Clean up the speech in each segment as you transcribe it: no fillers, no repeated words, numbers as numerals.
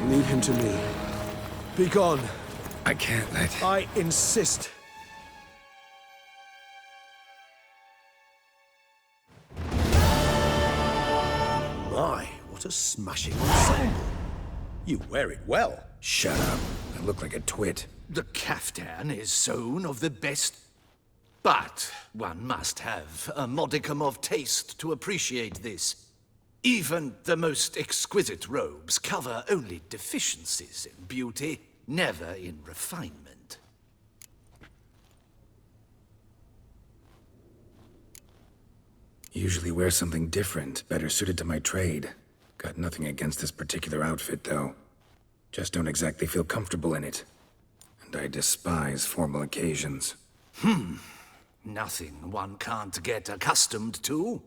Leave him to me. Be gone. I can't let... I insist. My, what a smashing ensemble. You wear it well. Shut up. I look like a twit. The caftan is sewn of the best. But one must have a modicum of taste to appreciate this. Even the most exquisite robes cover only deficiencies in beauty, never in refinement. Usually wear something different, better suited to my trade. Got nothing against this particular outfit, though. Just don't exactly feel comfortable in it. And I despise formal occasions. Nothing one can't get accustomed to.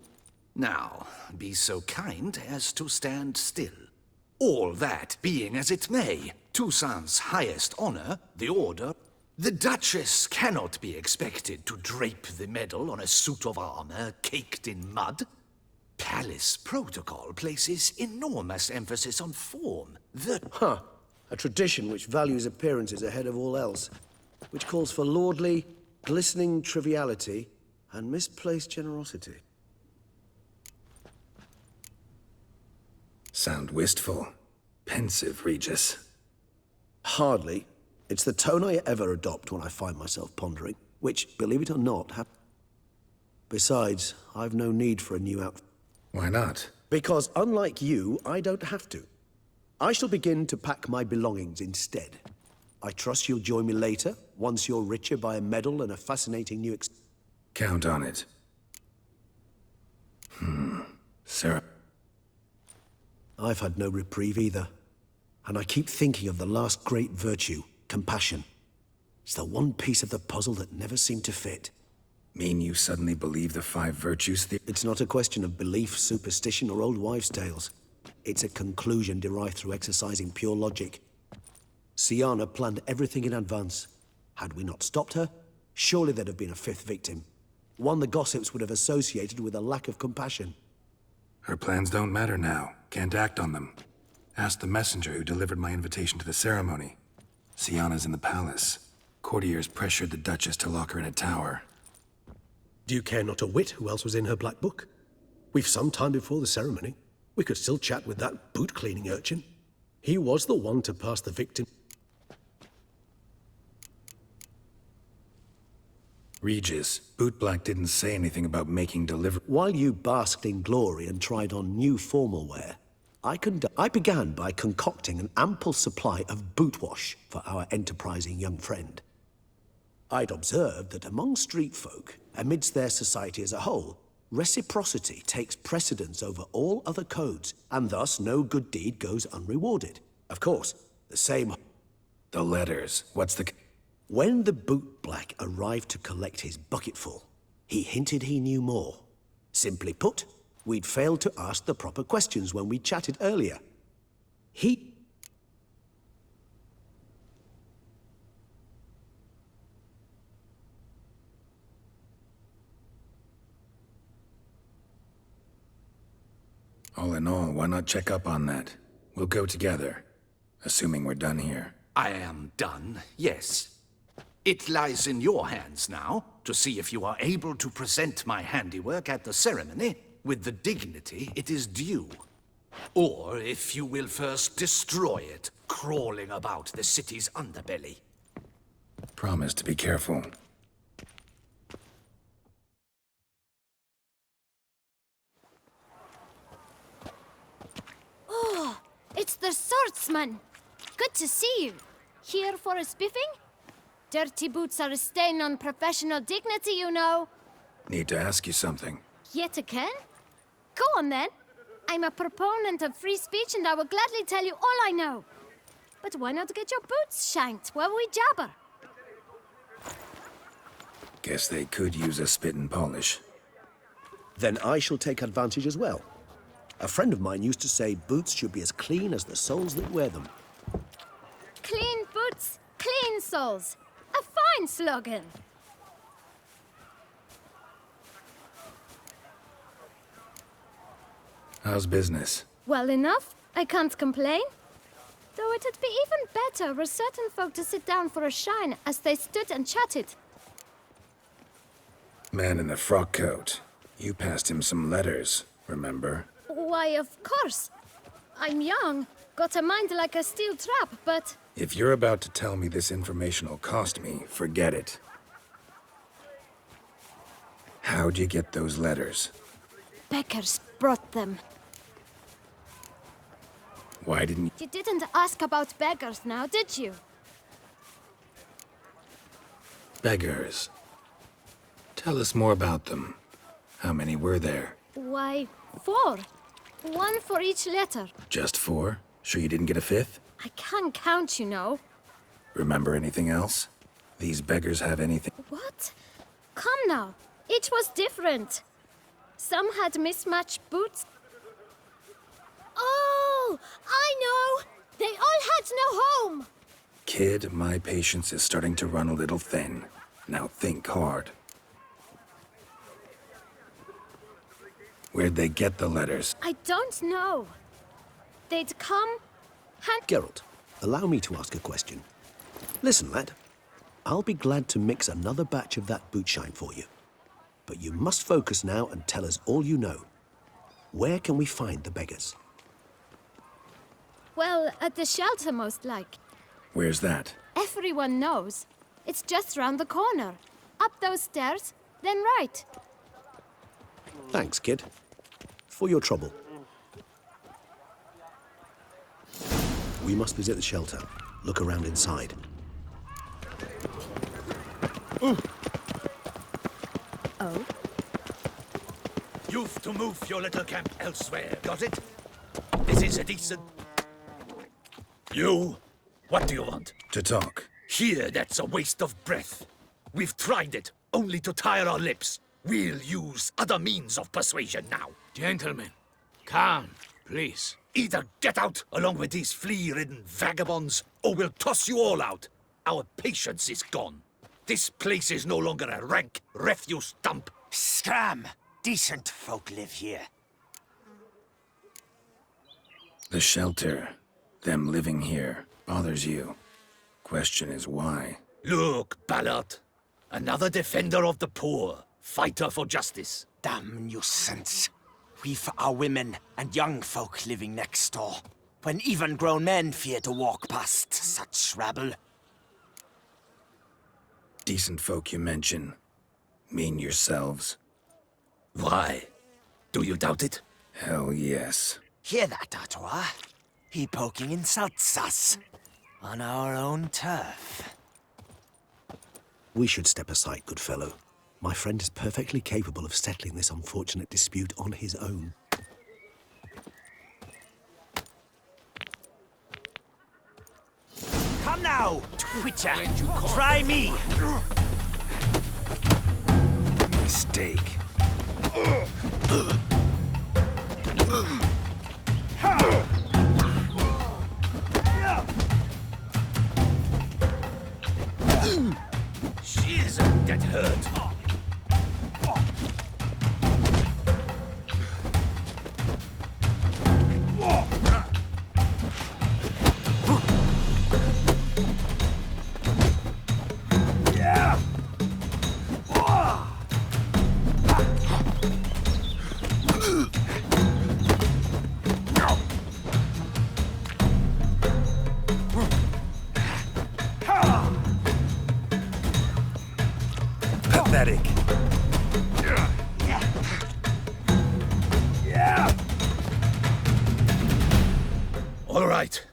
Now, be so kind as to stand still. All that being as it may, Toussaint's highest honor, the Order, the Duchess cannot be expected to drape the medal on a suit of armor caked in mud. Palace protocol places enormous emphasis on form. A tradition which values appearances ahead of all else, which calls for lordly, glistening triviality and misplaced generosity. Sound wistful. Pensive, Regis. Hardly. It's the tone I ever adopt when I find myself pondering, which, believe it or not, Besides, I've no need for a new outfit. Why not? Because, unlike you, I don't have to. I shall begin to pack my belongings instead. I trust you'll join me later, once you're richer by a medal and a fascinating new Count on it. Sarah... I've had no reprieve either. And I keep thinking of the last great virtue, compassion. It's the one piece of the puzzle that never seemed to fit. Mean you suddenly believe the 5 virtues theory? It's not a question of belief, superstition, or old wives' tales. It's a conclusion derived through exercising pure logic. Syanna planned everything in advance. Had we not stopped her, surely there'd have been a 5th victim. One the gossips would have associated with a lack of compassion. Her plans don't matter now. Can't act on them. Ask the messenger who delivered my invitation to the ceremony. Syanna's in the palace. Courtiers pressured the Duchess to lock her in a tower. Do you care not a whit who else was in her black book? We've some time before the ceremony. We could still chat with that boot-cleaning urchin. He was the one to pass the victim. Regis, Bootblack didn't say anything about making delivery. While you basked in glory and tried on new formal wear, I began by concocting an ample supply of boot wash for our enterprising young friend. I'd observed that among street folk, amidst their society as a whole, reciprocity takes precedence over all other codes, and thus no good deed goes unrewarded. Of course, the same... The letters. What's the... When the bootblack arrived to collect his bucketful, he hinted he knew more. Simply put, we'd failed to ask the proper questions when we chatted earlier. He... All in all, why not check up on that? We'll go together, assuming we're done here. I am done, yes. It lies in your hands now to see if you are able to present my handiwork at the ceremony with the dignity it is due. Or if you will first destroy it, crawling about the city's underbelly. Promise to be careful. It's the swordsman. Good to see you. Here for a spiffing? Dirty boots are a stain on professional dignity, you know. Need to ask you something. Yet again? Go on then. I'm a proponent of free speech and I will gladly tell you all I know. But why not get your boots shanked while we jabber? Guess they could use a spit and polish. Then I shall take advantage as well. A friend of mine used to say boots should be as clean as the soles that wear them. Clean boots, clean souls. A fine slogan. How's business? Well enough. I can't complain. Though it'd be even better were certain folk to sit down for a shine as they stood and chatted. Man in the frock coat. You passed him some letters, remember? Why, of course. I'm young, got a mind like a steel trap, but... If you're about to tell me this information will cost me, forget it. How'd you get those letters? Beggars brought them. Why didn't you... You didn't ask about beggars now, did you? Beggars. Tell us more about them. How many were there? Why, 4. 1 for each letter. Just 4? Sure you didn't get a 5th? I can't count, you know. Remember anything else? These beggars have anything... What? Come now. Each was different. Some had mismatched boots. Oh, I know! They all had no home! Kid, my patience is starting to run a little thin. Now think hard. Where'd they get the letters? I don't know. They'd come, hand... Geralt, allow me to ask a question. Listen, lad. I'll be glad to mix another batch of that boot shine for you. But you must focus now and tell us all you know. Where can we find the beggars? Well, at the shelter, most like. Where's that? Everyone knows. It's just round the corner. Up those stairs, then right. Thanks, kid. For your trouble. We must visit the shelter. Look around inside. Oh? You've to move your little camp elsewhere, got it? This is a decent... You? What do you want? To talk. Here, that's a waste of breath. We've tried it, only to tire our lips. We'll use other means of persuasion now. Gentlemen, calm, please. Either get out along with these flea-ridden vagabonds, or we'll toss you all out. Our patience is gone. This place is no longer a rank refuse dump. Scram! Decent folk live here. The shelter, them living here, bothers you. Question is why? Look, Ballard. Another defender of the poor. Fighter for justice. Damn nuisance. We've our women and young folk living next door, when even grown men fear to walk past such rabble. Decent folk you mention. Mean yourselves? Why? Do you doubt it? Hell yes. Hear that, Artois? He poking insults us. On our own turf. We should step aside, good fellow. My friend is perfectly capable of settling this unfortunate dispute on his own. Come now, Twitcher! Try me! Mistake. She isn't that hurt. pathetic. All right.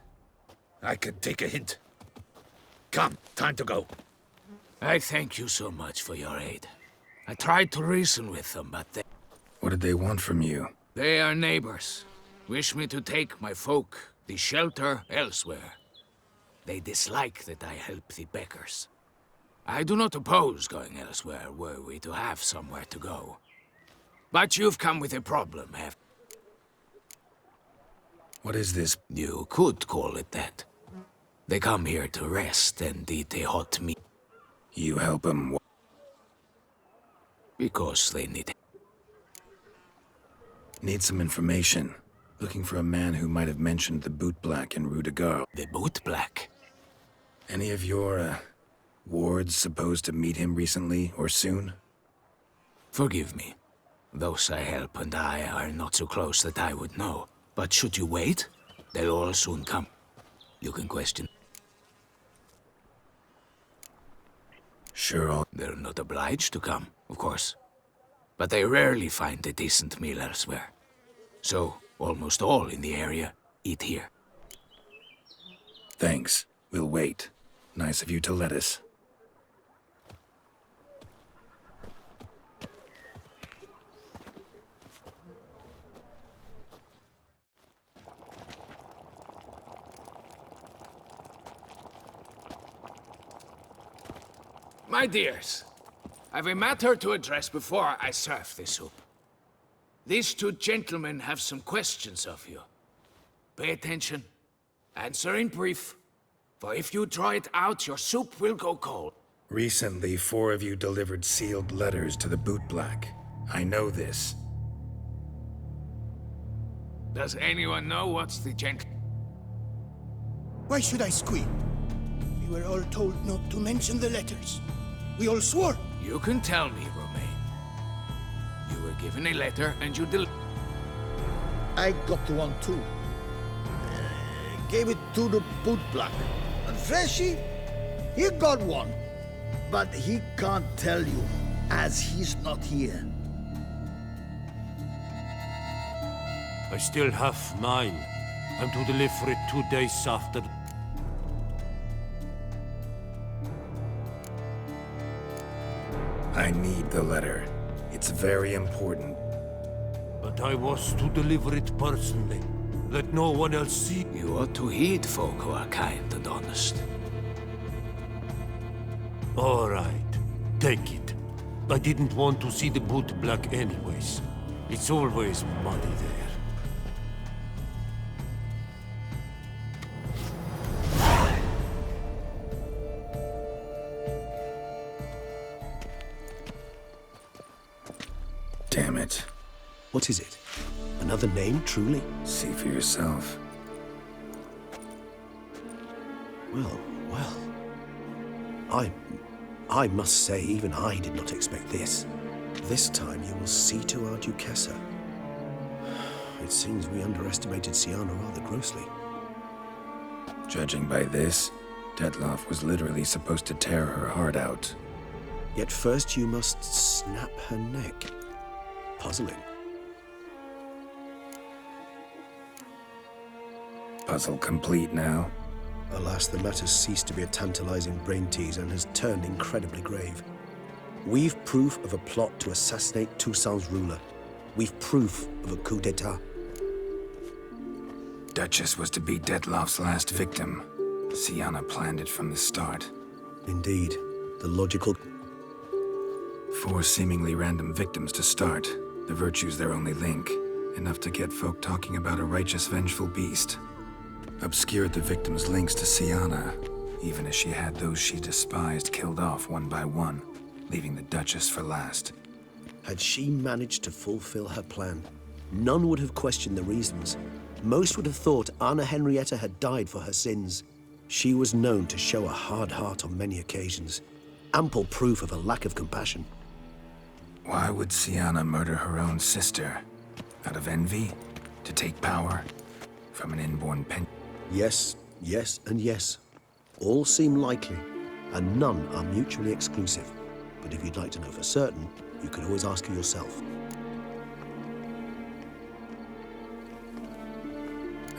I can take a hint. Come, time to go. I thank you so much for your aid. I tried to reason with them, but What did they want from you? they are neighbors. Wish me to take my folk, the shelter, elsewhere. They dislike that I help the beggars. I do not oppose going elsewhere, were we to have somewhere to go. But you've come with a problem, have What is this? you? Could call it that. They come here to rest and eat a hot meal You help them. because they need it. Need some information. Looking for a man who might have mentioned the Boot Black in Rue de Gare. The boot black. Any of your, wards supposed to meet him recently or soon? Forgive me. Those I help and I are not so close that I would know. But should you wait, they'll all soon come. You can question. Sure, They're not obliged to come, of course. But they rarely find a decent meal elsewhere. So, almost all in the area eat here. Thanks. We'll wait. Nice of you to let us. My dears, I've a matter to address before I serve the soup. These two gentlemen have some questions of you. Pay attention. Answer in brief. For if you draw it out, your soup will go cold. Recently, 4 of you delivered sealed letters to the Boot Black. I know this. Does anyone know what's the Why should I squeal? We were all told not to mention the letters. We all swore. You can tell me, Romain. You were given a letter and you I got one too. Gave it to the Boot Black. And Freshy, he got one. But he can't tell you, as he's not here. I still have mine. I'm to deliver it 2 days after. I need the letter. It's very important. But I was to deliver it personally. Let no one else see. You ought to heed folk who are kind and honest. All right, take it. I didn't want to see the Boot Black anyways. It's always muddy there. Damn it. What is it? Another name, truly? See for yourself. Well, well. I must say, even I did not expect this. This time you will see to our Duquesa. It seems we underestimated Siana rather grossly. Judging by this, Detloff was literally supposed to tear her heart out. Yet first you must snap her neck. Puzzling. Puzzle complete now. Alas, the matter's ceased to be a tantalizing brain tease and has turned incredibly grave. We've proof of a plot to assassinate Toussaint's ruler. We've proof of a coup d'etat. Duchess was to be Detloff's last victim. Siana planned it from the start. Indeed, the logical... 4 seemingly random victims to start. The virtue's their only link. Enough to get folk talking about a righteous, vengeful beast. Obscured the victims' links to Siana, even as she had those she despised killed off one by one, leaving the Duchess for last. Had she managed to fulfill her plan, none would have questioned the reasons. Most would have thought Anna Henrietta had died for her sins. She was known to show a hard heart on many occasions. Ample proof of a lack of compassion. Why would Siana murder her own sister? Out of envy? To take power? From an inborn pen? Yes, yes, and yes. All seem likely, and none are mutually exclusive. But if you'd like to know for certain, you can always ask her yourself.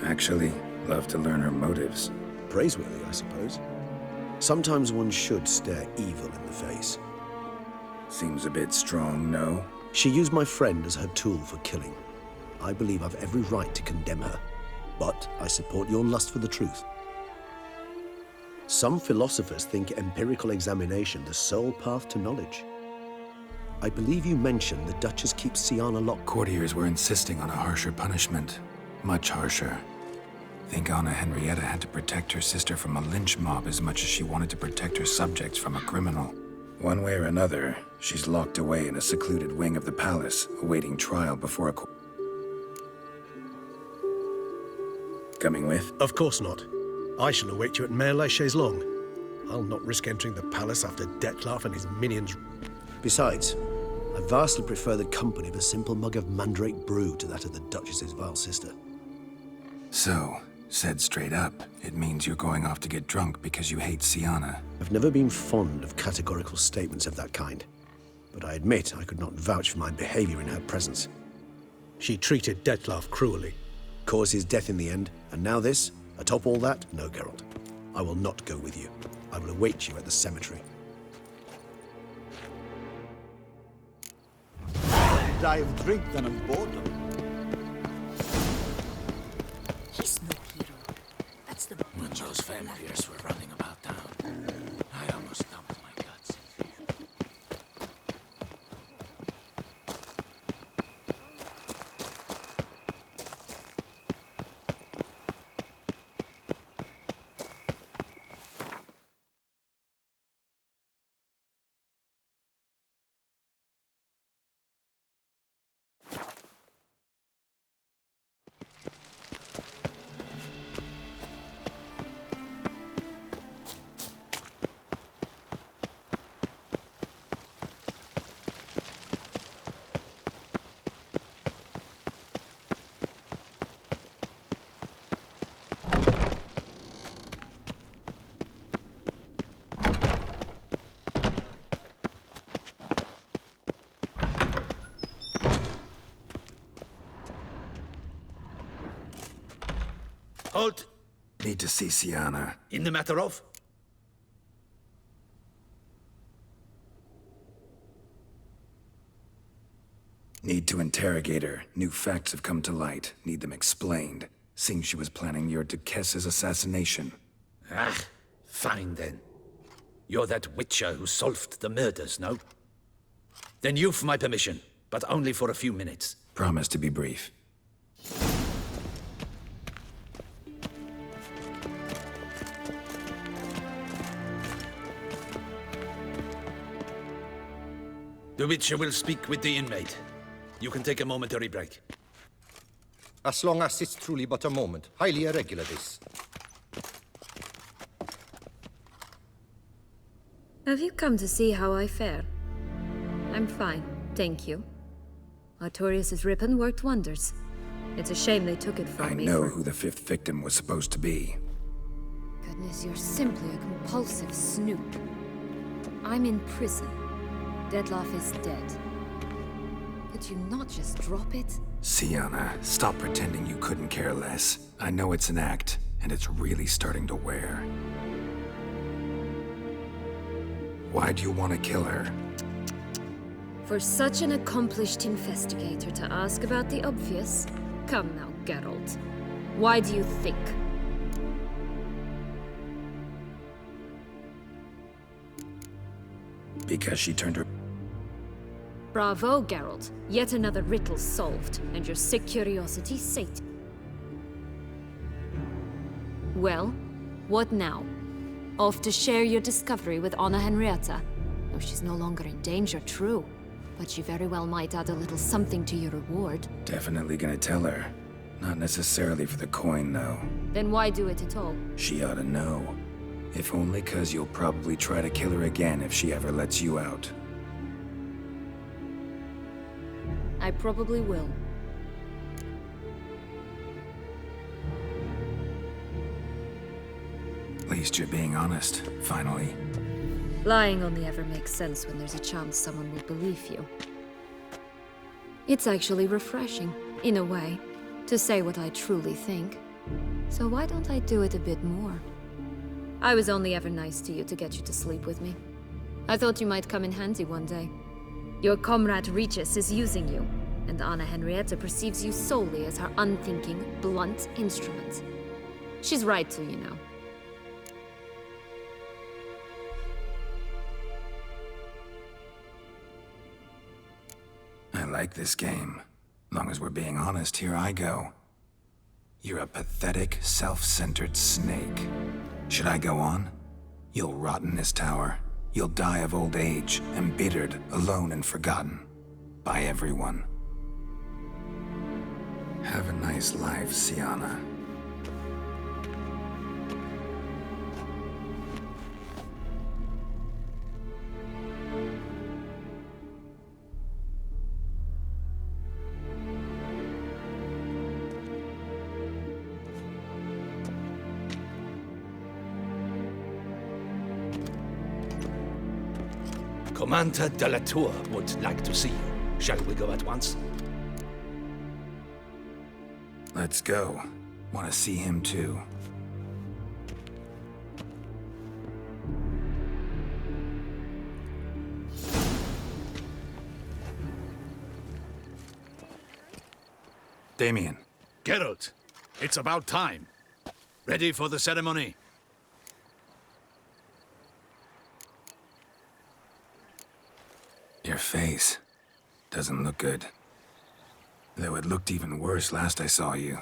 Actually, love to learn her motives. Praiseworthy, I suppose. Sometimes one should stare evil in the face. Seems a bit strong, no? She used my friend as her tool for killing. I believe I've every right to condemn her, but I support your lust for the truth. Some philosophers think empirical examination the sole path to knowledge. I believe you mentioned the Duchess keeps Siana locked. Courtiers were insisting on a harsher punishment. Much harsher. Think Anna Henrietta had to protect her sister from a lynch mob as much as she wanted to protect her subjects from a criminal. One way or another, she's locked away in a secluded wing of the palace, awaiting trial before a court. Coming with? Of course not. I shall await you at Mare la Chaise-Longue. I'll not risk entering the palace after Dettlaff and his minions. Besides, I vastly prefer the company of a simple mug of mandrake brew to that of the Duchess's vile sister. So, said straight up, it means you're going off to get drunk because you hate Siana. I've never been fond of categorical statements of that kind, but I admit I could not vouch for my behavior in her presence. She treated Dettlaff cruelly. Caused his death in the end, and now this? Atop all that? No, Geralt. I will not go with you. I will await you at the cemetery. Die of drink than of boredom. He's no hero. That's the... When those vampires were running about town, I almost dumped my guts in fear. Halt! Need to see Siana. In the matter of? Need to interrogate her. New facts have come to light. Need them explained. Seems she was planning your Duquesse's assassination. Ah, fine then. You're that witcher who solved the murders, no? Then you've my permission, but only for a few minutes. Promise to be brief. The Witcher will speak with the inmate. You can take a momentary break. As long as it's truly but a moment. Highly irregular, this. Have you come to see how I fare? I'm fine, thank you. Artorius' ribbon worked wonders. It's a shame they took it from me. I know who the fifth victim was supposed to be. Goodness, you're simply a compulsive snoop. I'm in prison. Dettlaff is dead. Could you not just drop it? Siana, stop pretending you couldn't care less. I know it's an act, and it's really starting to wear. Why do you want to kill her? For such an accomplished investigator to ask about the obvious? Come now, Geralt. Why do you think? Because she turned her... Bravo, Geralt. Yet another riddle solved, and your sick curiosity sated. Well, what now? Off to share your discovery with Anna Henrietta? Oh, she's no longer in danger, true. But she very well might add a little something to your reward. Definitely gonna tell her. Not necessarily for the coin, though. Then why do it at all? She ought to know. If only 'cause you'll probably try to kill her again if she ever lets you out. I probably will. At least you're being honest, finally. Lying only ever makes sense when there's a chance someone will believe you. It's actually refreshing, in a way, to say what I truly think. So why don't I do it a bit more? I was only ever nice to you to get you to sleep with me. I thought you might come in handy one day. Your comrade Regis is using you, and Anna Henrietta perceives you solely as her unthinking, blunt instrument. She's right to, you know. I like this game. Long as we're being honest, here I go. You're a pathetic, self-centered snake. Should I go on? You'll rot in this tower. You'll die of old age, embittered, alone and forgotten. By everyone. Have a nice life, Siana. Commander de la Tour would like to see you. Shall we go at once? Let's go. Want to see him too. Damien. Geralt, it's about time. Ready for the ceremony? Your face doesn't look good. Though it looked even worse last I saw you.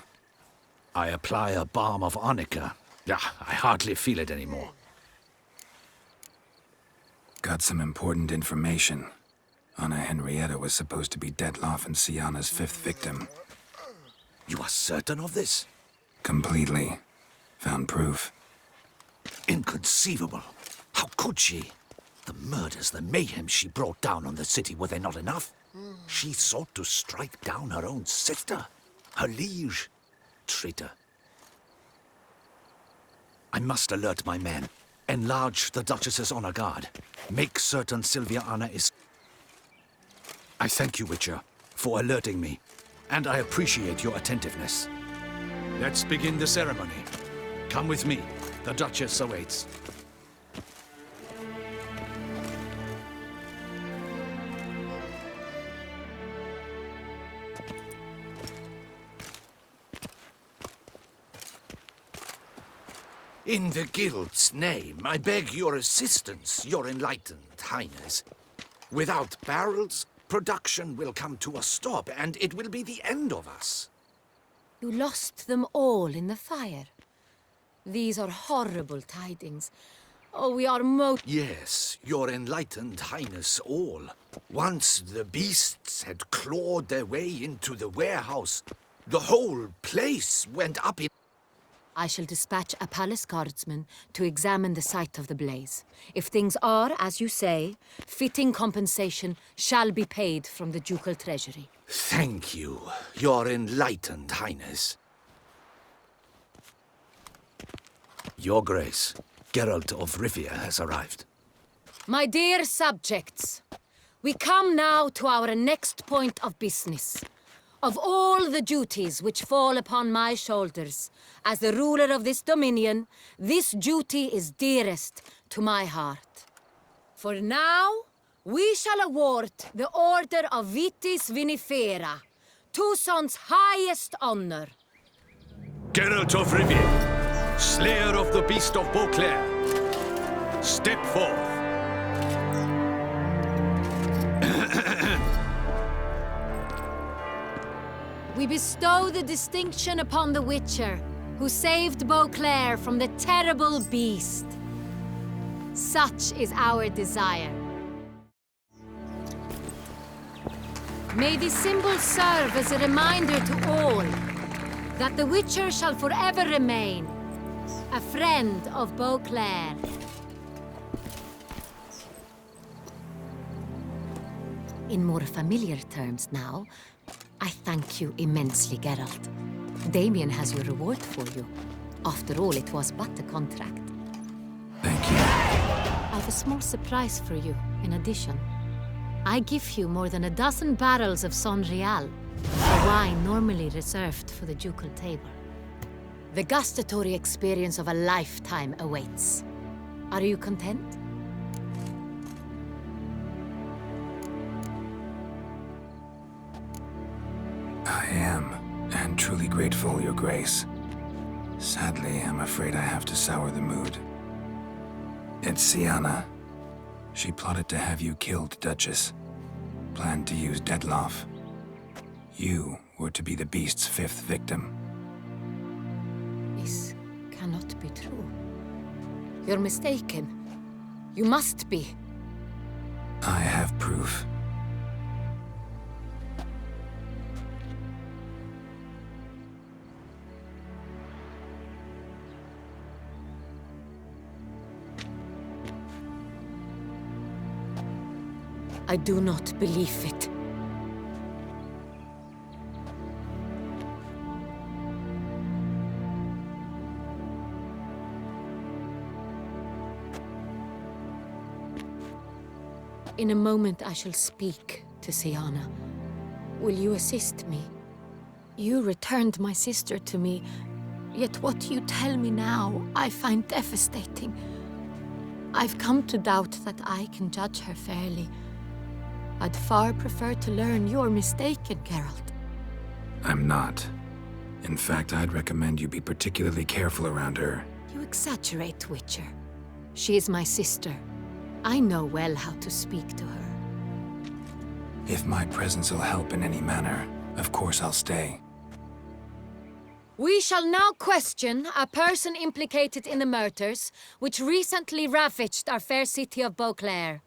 I apply a balm of arnica. Yeah, I hardly feel it anymore. Got some important information. Anna Henrietta was supposed to be Detloff and Siana's 5th victim. You are certain of this? Completely. Found proof. Inconceivable. How could she? The murders, the mayhem she brought down on the city, were they not enough? She sought to strike down her own sister, her liege. Traitor. I must alert my men. Enlarge the Duchess's honor guard. Make certain Sylvia Anna is... I thank you, Witcher, for alerting me, and I appreciate your attentiveness. Let's begin the ceremony. Come with me. The Duchess awaits. In the Guild's name, I beg your assistance, your enlightened highness. Without barrels, production will come to a stop, and it will be the end of us. You lost them all in the fire. These are horrible tidings. Oh, we are Yes, your enlightened highness, all. Once the beasts had clawed their way into the warehouse, the whole place went up in... I shall dispatch a palace guardsman to examine the site of the blaze. If things are, as you say, fitting compensation shall be paid from the ducal treasury. Thank you, your enlightened highness. Your Grace, Geralt of Rivia has arrived. My dear subjects, we come now to our next point of business. Of all the duties which fall upon my shoulders, as the ruler of this dominion, this duty is dearest to my heart. For now, we shall award the Order of Vitis Vinifera, Toussaint's highest honor. Geralt of Rivia, slayer of the beast of Beauclair, step forth. We bestow the distinction upon the Witcher, who saved Beauclair from the terrible beast. Such is our desire. May this symbol serve as a reminder to all that the Witcher shall forever remain a friend of Beauclair. In more familiar terms now, I thank you immensely, Geralt. Damien has your reward for you. After all, it was but a contract. Thank you. A a small surprise for you, in addition. I give you more than a dozen barrels of Son Real, a wine normally reserved for the ducal table. The gustatory experience of a lifetime awaits. Are you content? I am, and truly grateful, Your Grace. Sadly, I'm afraid I have to sour the mood. It's Siana. She plotted to have you killed, Duchess. Planned to use Detloff. You were to be the beast's 5th victim. This cannot be true. You're mistaken. You must be. I have proof. I do not believe it. In a moment I shall speak to Siana. Will you assist me? You returned my sister to me, yet what you tell me now I find devastating. I've come to doubt that I can judge her fairly. I'd far prefer to learn you're mistaken, Geralt. I'm not. In fact, I'd recommend you be particularly careful around her. You exaggerate, Witcher. She is my sister. I know well how to speak to her. If my presence will help in any manner, of course I'll stay. We shall now question a person implicated in the murders which recently ravaged our fair city of Beauclair.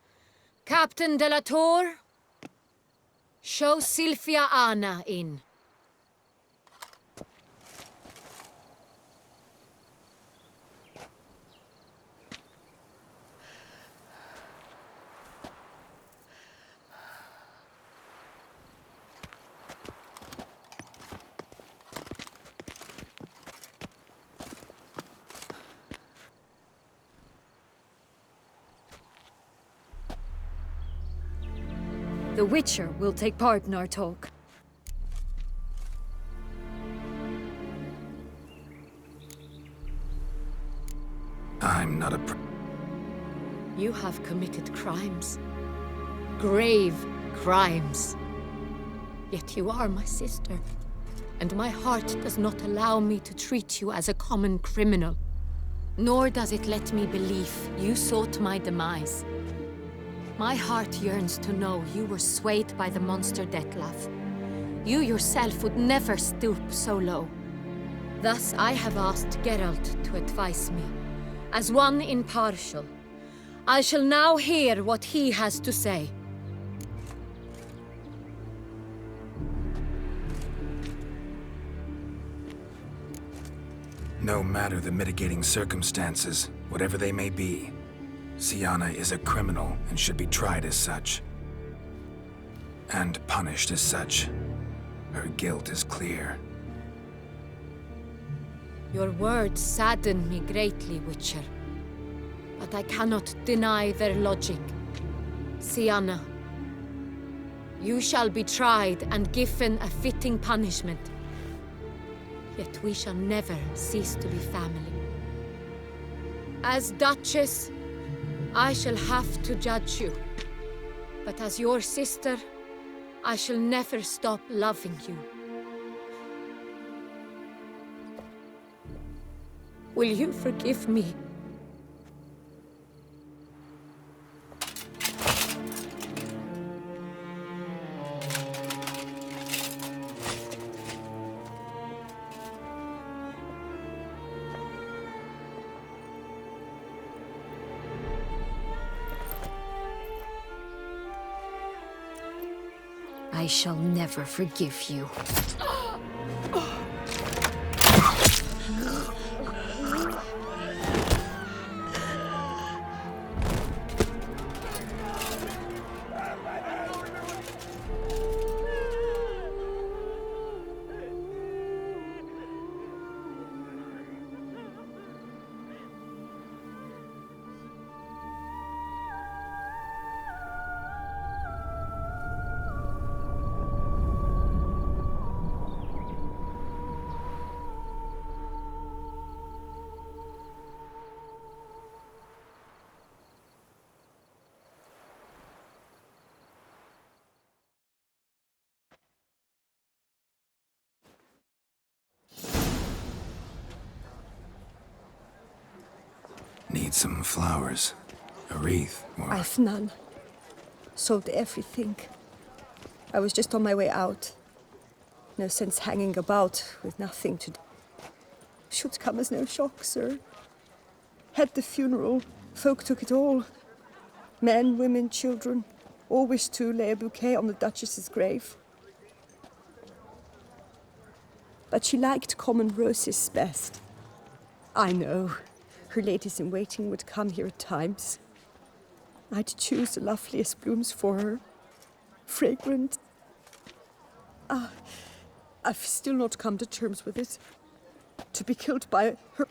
Captain de la Tour, show Sylvia Anna in. The Witcher will take part in our talk. I'm not a You have committed crimes. Grave crimes. Yet you are my sister. And my heart does not allow me to treat you as a common criminal. Nor does it let me believe you sought my demise. My heart yearns to know you were swayed by the monster Detlaff. You yourself would never stoop so low. Thus I have asked Geralt to advise me, as one impartial. I shall now hear what he has to say. No matter the mitigating circumstances, whatever they may be, Siana is a criminal and should be tried as such. And punished as such. Her guilt is clear. Your words sadden me greatly, Witcher. But I cannot deny their logic. Siana, you shall be tried and given a fitting punishment. Yet we shall never cease to be family. As Duchess, I shall have to judge you. But as your sister, I shall never stop loving you. Will you forgive me? I shall never forgive you. need some flowers. A wreath, or... I've none. Sold everything. I was just on my way out. No sense hanging about with nothing to do. Should come as no shock, sir. Had the funeral. Folk took it all. Men, women, children. All wished to lay a bouquet on the Duchess's grave. But she liked common roses best. I know. Her ladies-in-waiting would come here at times. I'd choose the loveliest blooms for her. Fragrant. I've still not come to terms with it. To be killed by her...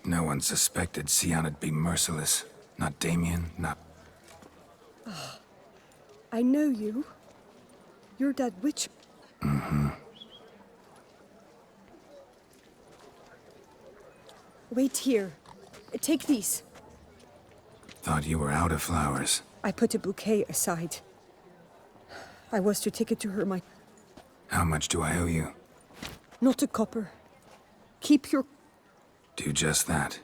No one suspected Sianna'd be merciless. Not Damien, not... I know you. You're that witch. Mm-hmm. Wait here. Take these. Thought you were out of flowers. I put a bouquet aside. I was to take it to her, How much do I owe you? Not a copper. Keep your... Do just that.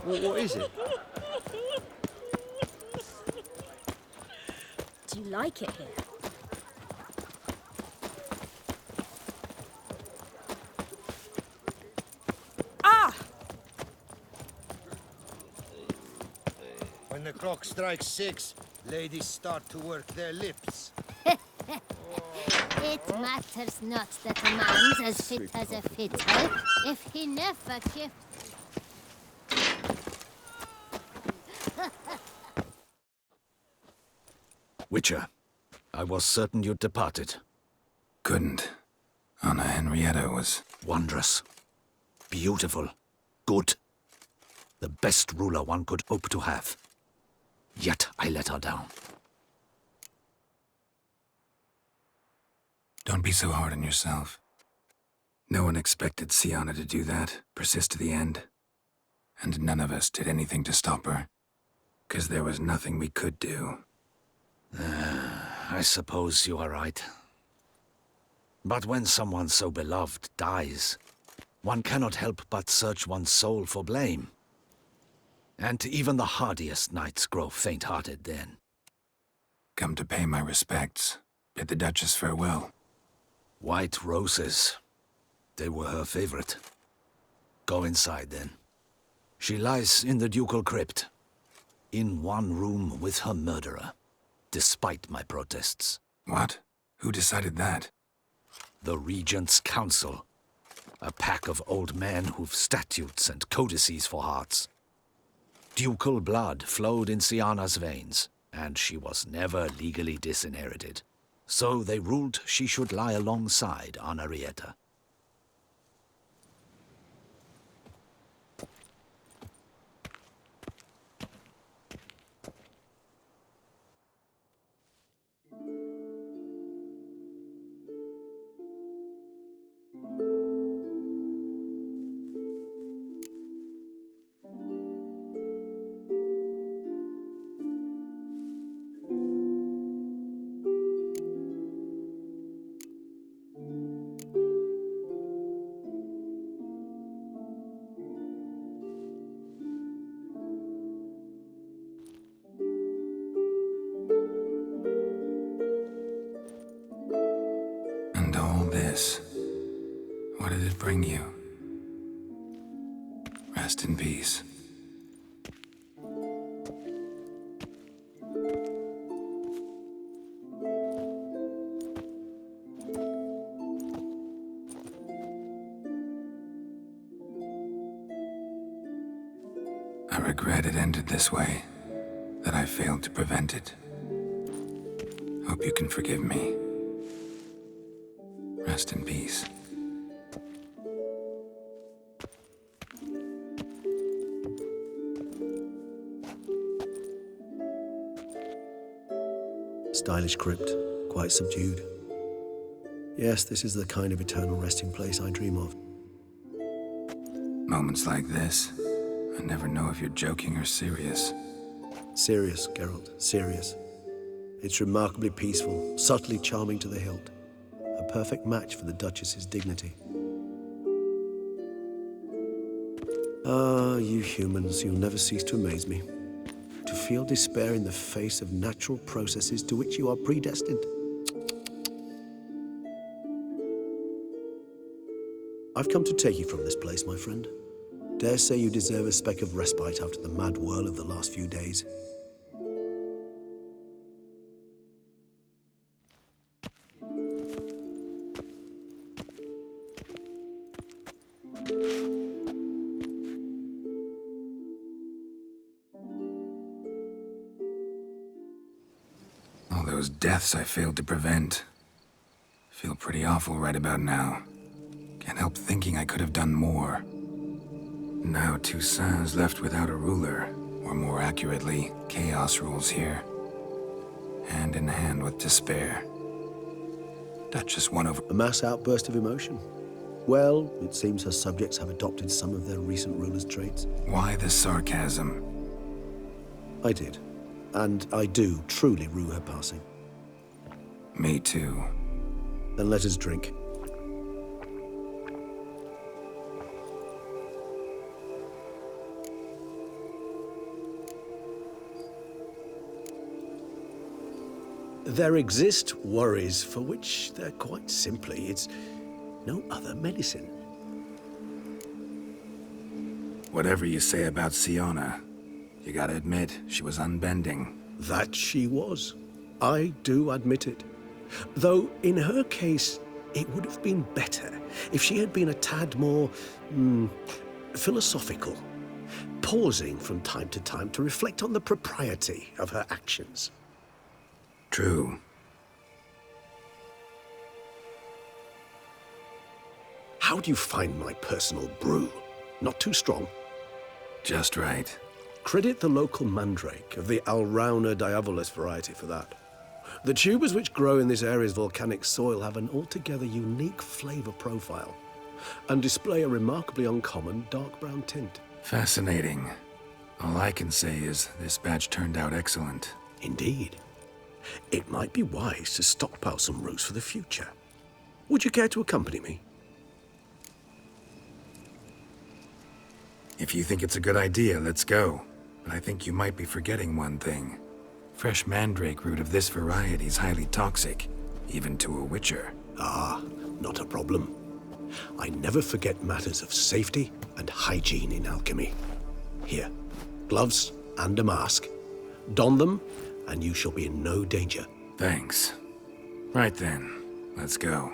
What is it? Do you like it here? When the clock strikes 6, ladies start to work their lips. It matters not that a man's as fit as a fiddle if he never kept... Witcher, I was certain you'd departed. Couldn't. Anna Henrietta was... Wondrous. Beautiful. Good. The best ruler one could hope to have. Yet I let her down. Don't be so hard on yourself. No one expected Sianna to do that, persist to the end. And none of us did anything to stop her. 'Cause there was nothing we could do. I suppose you are right. But when someone so beloved dies, one cannot help but search one's soul for blame. And even the hardiest knights grow faint-hearted then. Come to pay my respects. Bid the Duchess farewell. White roses. They were her favorite. Go inside then. She lies in the ducal crypt, in one room with her murderer, despite my protests. What? Who decided that? The Regent's Council. A pack of old men who've statutes and codices for hearts. Ducal blood flowed in Sianna's veins, and she was never legally disinherited. So they ruled she should lie alongside Anna Rieta. And all this, what did it bring you? Rest in peace. I regret it ended this way, that I failed to prevent it. Hope you can forgive me. Rest in peace. stylish crypt, quite subdued. Yes, this is the kind of eternal resting place I dream of. Moments like this, I never know if you're joking or serious. Serious, Geralt, serious. It's remarkably peaceful, subtly charming to the hilt. A perfect match for the Duchess's dignity. Ah, you humans, you'll never cease to amaze me. To feel despair in the face of natural processes to which you are predestined. I've come to take you from this place, my friend. Dare say you deserve a speck of respite after the mad whirl of the last few days. All those deaths I failed to prevent. Feel pretty awful right about now. Can't help thinking I could have done more. Now Toussaint's left without a ruler, or more accurately, chaos rules here. Hand in hand with despair. Duchess won over... A mass outburst of emotion. Well, it seems her subjects have adopted some of their recent ruler's traits. Why the sarcasm? I did. And I do truly rue her passing. Me too. Then let us drink. There exist worries for which they're quite simply, it's no other medicine. Whatever you say about Siona, you gotta admit, she was unbending. That she was. I do admit it. Though, in her case, it would have been better if she had been a tad more, philosophical, pausing from time to time to reflect on the propriety of her actions. True. How do you find my personal brew? Not too strong? Just right. Credit the local mandrake of the Alrauna diavolus variety for that. The tubers which grow in this area's volcanic soil have an altogether unique flavor profile and display a remarkably uncommon dark brown tint. Fascinating. All I can say is this batch turned out excellent. Indeed. It might be wise to stockpile some roots for the future. Would you care to accompany me? If you think it's a good idea, let's go. But I think you might be forgetting one thing. Fresh mandrake root of this variety is highly toxic, even to a witcher. Ah, not a problem. I never forget matters of safety and hygiene in alchemy. Here, gloves and a mask. Don them, and you shall be in no danger. Thanks. Right then, let's go.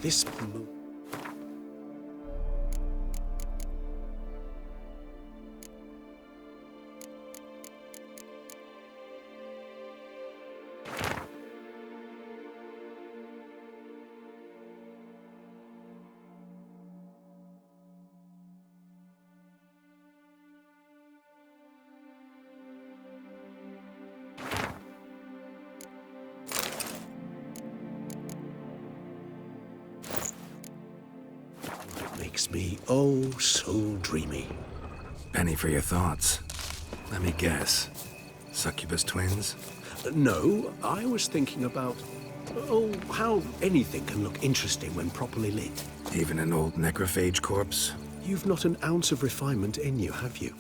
This... makes me oh so dreamy. Penny for your thoughts. Let me guess. Succubus twins? No, I was thinking about, how anything can look interesting when properly lit. Even an old necrophage corpse? You've not an ounce of refinement in you, have you?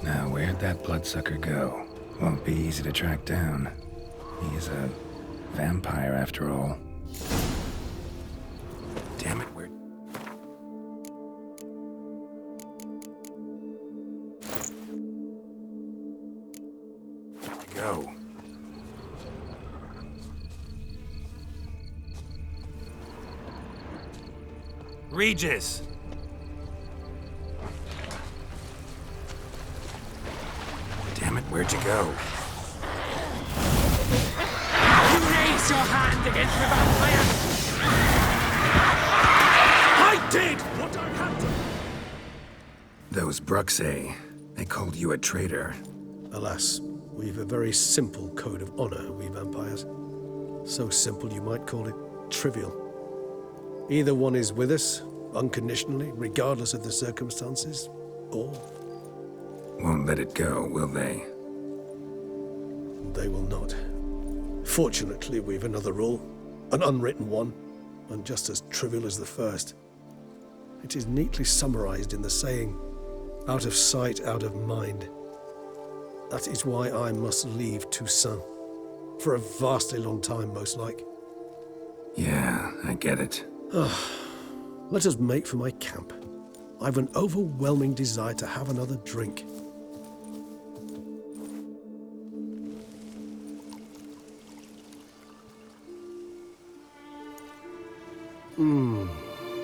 Now, where'd that bloodsucker go? Won't be easy to track down. He's a vampire, after all. Damn it, where... go. Regis! Damn it, where'd you go? You raise your hand against the vampire! I did what I had to! Those Bruxay, they called you a traitor. Alas, we've a very simple code of honor, we vampires. So simple you might call it trivial. Either one is with us, unconditionally, regardless of the circumstances, or... Won't let it go, will they? They will not. Fortunately, we've another rule, an unwritten one, and just as trivial as the first. It is neatly summarized in the saying, out of sight, out of mind. That is why I must leave Toussaint. For a vastly long time, most like. Yeah, I get it. Let us make for my camp. I've an overwhelming desire to have another drink.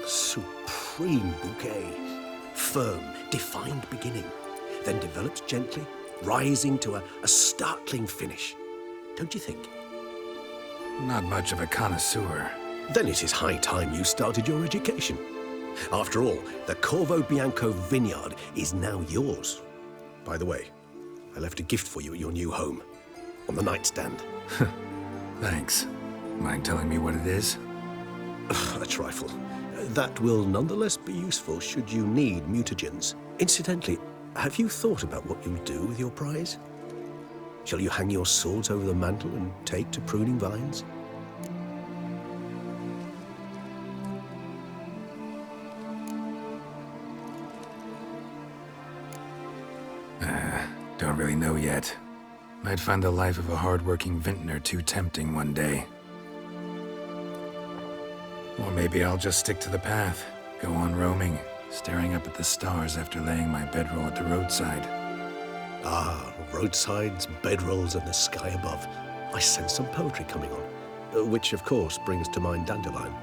Supreme bouquet. Firm, defined beginning, then develops gently, rising to a startling finish. Don't you think? Not much of a connoisseur. Then it is high time you started your education. After all, the Corvo Bianco vineyard is now yours. By the way, I left a gift for you at your new home, on the nightstand. Thanks. Mind telling me what it is? A trifle. That will nonetheless be useful should you need mutagens. Incidentally, have you thought about what you'll do with your prize? Shall you hang your swords over the mantle and take to pruning vines? Don't really know yet. Might find the life of a hard-working vintner too tempting one day. Or maybe I'll just stick to the path, go on roaming, staring up at the stars after laying my bedroll at the roadside. Ah, roadsides, bedrolls, and the sky above. I sense some poetry coming on, which of course brings to mind Dandelion.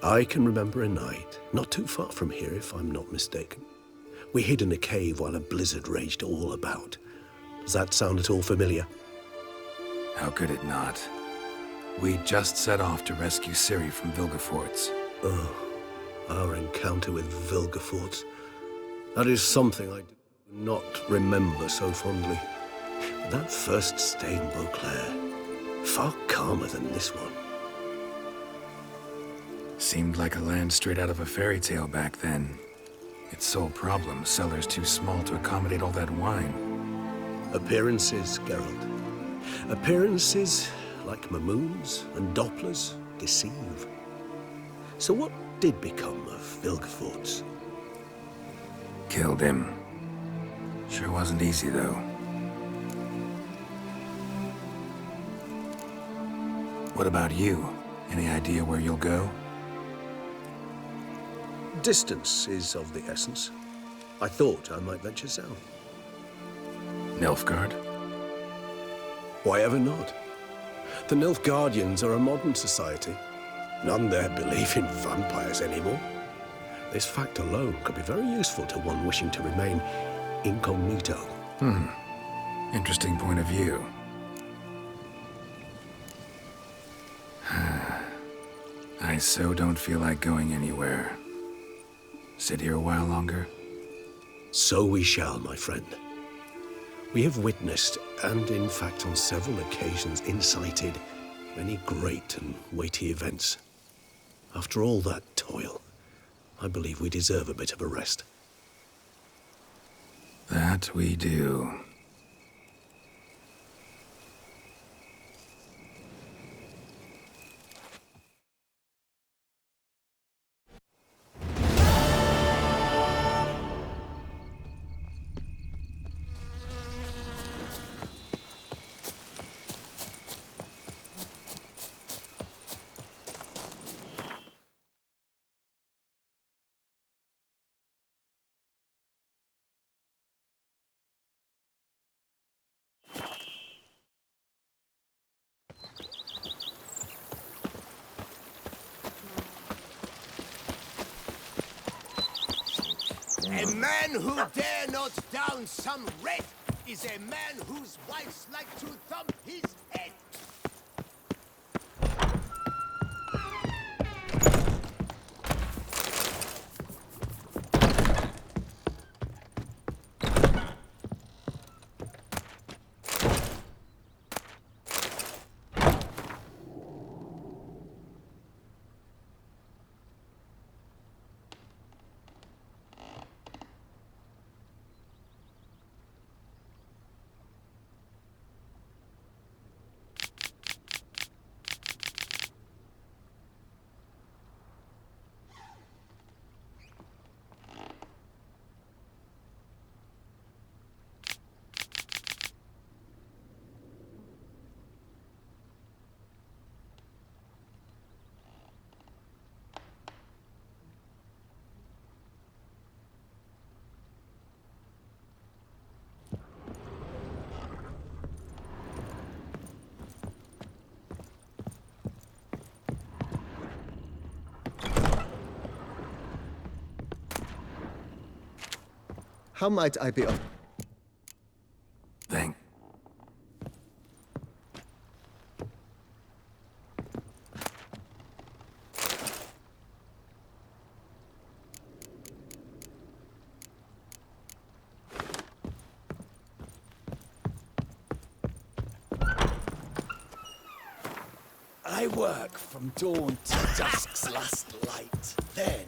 I can remember a night, not too far from here if I'm not mistaken. We hid in a cave while a blizzard raged all about. Does that sound at all familiar? How could it not? We just set off to rescue Ciri from Vilgefortz. Oh, our encounter with Vilgefortz. That is something I do not remember so fondly. That first stay in Beauclair, far calmer than this one. Seemed like a land straight out of a fairy tale back then. Its sole problem, cellars too small to accommodate all that wine. Appearances, Geralt. Appearances, like Mamoons and Dopplers, deceive. So what did become of Vilgefortz? Killed him. Sure wasn't easy, though. What about you? Any idea where you'll go? Distance is of the essence. I thought I might venture south. Nilfgaard? Why ever not? The Nilfgaardians are a modern society. None there believe in vampires anymore. This fact alone could be very useful to one wishing to remain incognito. Interesting point of view. I so don't feel like going anywhere. Sit here a while longer? So we shall, my friend. We have witnessed, and in fact on several occasions incited, many great and weighty events. After all that toil, I believe we deserve a bit of a rest. That we do. A man who dare not down some red is a man whose wives like to thump his head. How might I be of... Thank. I work from dawn to dusk's last light. Then...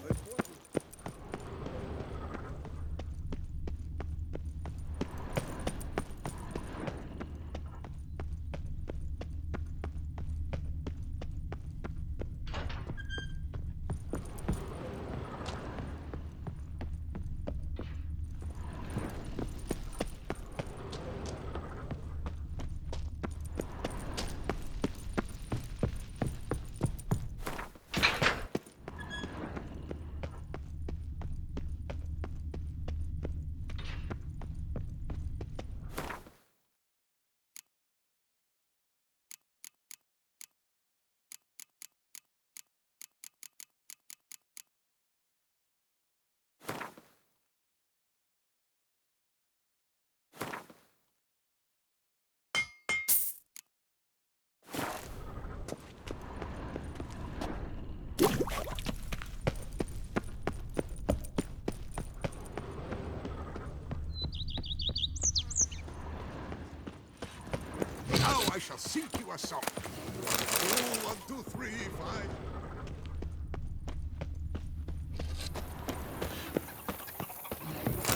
Now I shall sink you a song. 1, 2, 3, 5.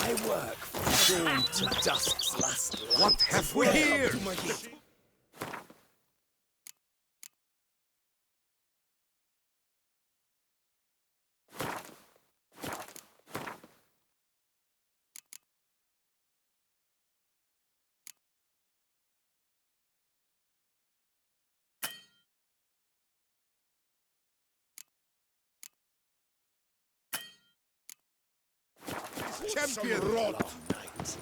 I work from dawn to dusk's last light. What have we here? Champion! Long night.